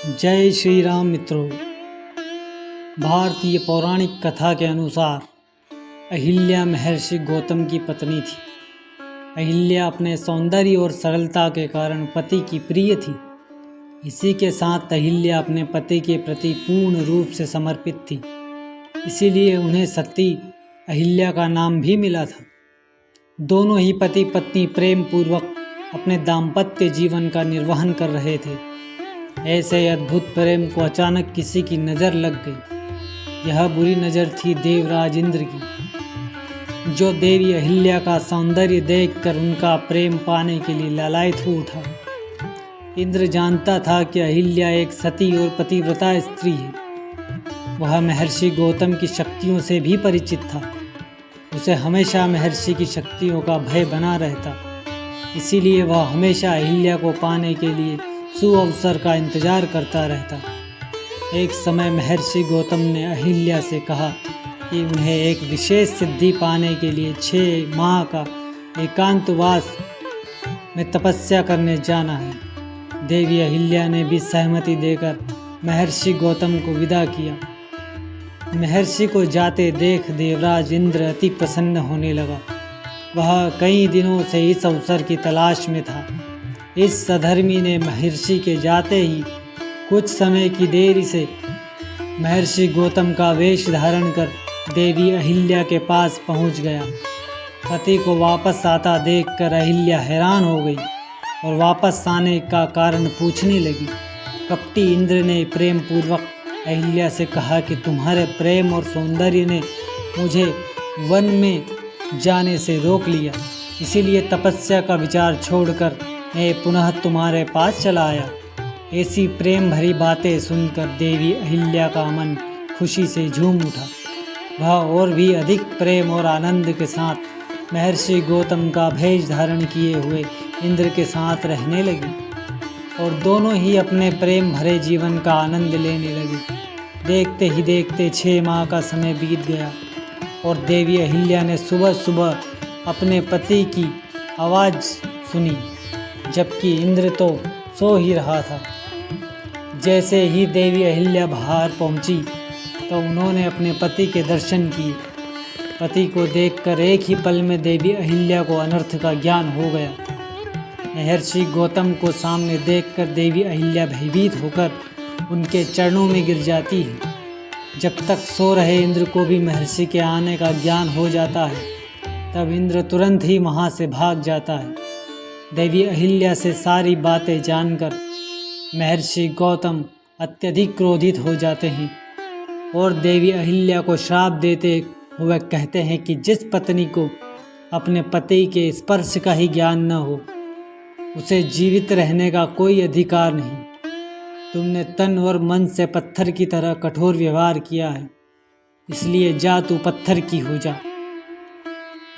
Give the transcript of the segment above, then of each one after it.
जय श्री राम मित्रों। भारतीय पौराणिक कथा के अनुसार अहिल्या महर्षि गौतम की पत्नी थी। अहिल्या अपने सौंदर्य और सरलता के कारण पति की प्रिय थी। इसी के साथ अहिल्या अपने पति के प्रति पूर्ण रूप से समर्पित थी, इसीलिए उन्हें सती अहिल्या का नाम भी मिला था। दोनों ही पति पत्नी प्रेम पूर्वक अपने दाम्पत्य जीवन का निर्वहन कर रहे थे। ऐसे अद्भुत प्रेम को अचानक किसी की नज़र लग गई। यह बुरी नज़र थी देवराज इंद्र की, जो देवी अहिल्या का सौंदर्य देखकर उनका प्रेम पाने के लिए लालायित हो उठा। इंद्र जानता था कि अहिल्या एक सती और पतिव्रता स्त्री है। वह महर्षि गौतम की शक्तियों से भी परिचित था। उसे हमेशा महर्षि की शक्तियों का भय बना रहता, इसीलिए वह हमेशा अहिल्या को पाने के लिए सुअवसर का इंतजार करता रहता। एक समय महर्षि गौतम ने अहिल्या से कहा कि उन्हें एक विशेष सिद्धि पाने के लिए 6 माह का एकांतवास में तपस्या करने जाना है। देवी अहिल्या ने भी सहमति देकर महर्षि गौतम को विदा किया। महर्षि को जाते देख देवराज इंद्र अति प्रसन्न होने लगा। वह कई दिनों से इस अवसर की तलाश में था। इस सधर्मी ने महर्षि के जाते ही कुछ समय की देरी से महर्षि गौतम का वेश धारण कर देवी अहिल्या के पास पहुंच गया। पति को वापस आता देखकर अहिल्या हैरान हो गई और वापस आने का कारण पूछने लगी। कपटी इंद्र ने प्रेम पूर्वक अहिल्या से कहा कि तुम्हारे प्रेम और सौंदर्य ने मुझे वन में जाने से रोक लिया, इसीलिए तपस्या का विचार छोड़कर मैं पुनः तुम्हारे पास चला आया। ऐसी प्रेम भरी बातें सुनकर देवी अहिल्या का मन खुशी से झूम उठा। वह और भी अधिक प्रेम और आनंद के साथ महर्षि गौतम का भेष धारण किए हुए इंद्र के साथ रहने लगी और दोनों ही अपने प्रेम भरे जीवन का आनंद लेने लगे। देखते ही देखते 6 माह का समय बीत गया और देवी अहिल्या ने सुबह सुबह अपने पति की आवाज़ सुनी, जबकि इंद्र तो सो ही रहा था। जैसे ही देवी अहिल्या बाहर पहुंची तो उन्होंने अपने पति के दर्शन किए। पति को देखकर एक ही पल में देवी अहिल्या को अनर्थ का ज्ञान हो गया। महर्षि गौतम को सामने देखकर देवी अहिल्या भयभीत होकर उनके चरणों में गिर जाती है। जब तक सो रहे इंद्र को भी महर्षि के आने का ज्ञान हो जाता है, तब इंद्र तुरंत ही वहाँ से भाग जाता है। देवी अहिल्या से सारी बातें जानकर महर्षि गौतम अत्यधिक क्रोधित हो जाते हैं और देवी अहिल्या को श्राप देते हुए कहते हैं कि जिस पत्नी को अपने पति के स्पर्श का ही ज्ञान न हो, उसे जीवित रहने का कोई अधिकार नहीं। तुमने तन और मन से पत्थर की तरह कठोर व्यवहार किया है, इसलिए जा तू पत्थर की हो जा।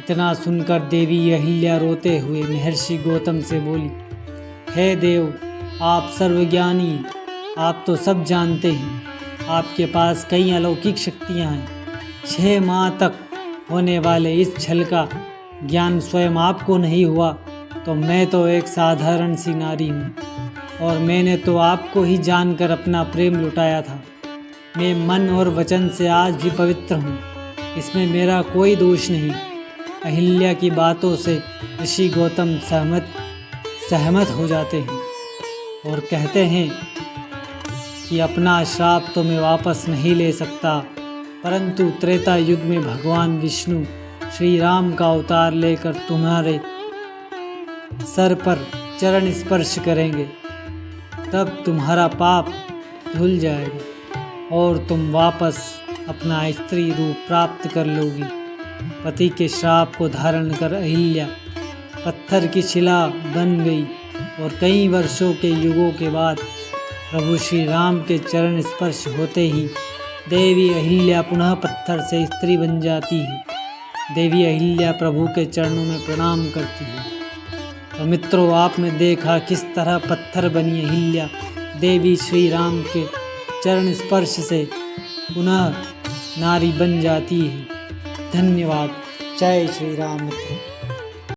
इतना सुनकर देवी अहिल्या रोते हुए महर्षि गौतम से बोली, हे देव, आप सर्वज्ञानी, आप तो सब जानते हैं। आपके पास कई अलौकिक शक्तियां हैं। 6 माह तक होने वाले इस छल का ज्ञान स्वयं आपको नहीं हुआ तो मैं तो एक साधारण सी नारी हूँ और मैंने तो आपको ही जानकर अपना प्रेम लुटाया था। मैं मन और वचन से आज भी पवित्र हूँ, इसमें मेरा कोई दोष नहीं। अहिल्या की बातों से ऋषि गौतम सहमत हो जाते हैं और कहते हैं कि अपना श्राप तो मैं वापस नहीं ले सकता, परंतु त्रेता युग में भगवान विष्णु श्री राम का अवतार लेकर तुम्हारे सर पर चरण स्पर्श करेंगे, तब तुम्हारा पाप धुल जाएगा और तुम वापस अपना स्त्री रूप प्राप्त कर लोगी। पति के श्राप को धारण कर अहिल्या पत्थर की शिला बन गई और कई वर्षों के युगों के बाद प्रभु श्री राम के चरण स्पर्श होते ही देवी अहिल्या पुनः पत्थर से स्त्री बन जाती है। देवी अहिल्या प्रभु के चरणों में प्रणाम करती है। तो मित्रों, आपने देखा किस तरह पत्थर बनी अहिल्या देवी श्री राम के चरण स्पर्श से पुनः नारी बन जाती है। धन्यवाद। जय श्री राम मित्रों।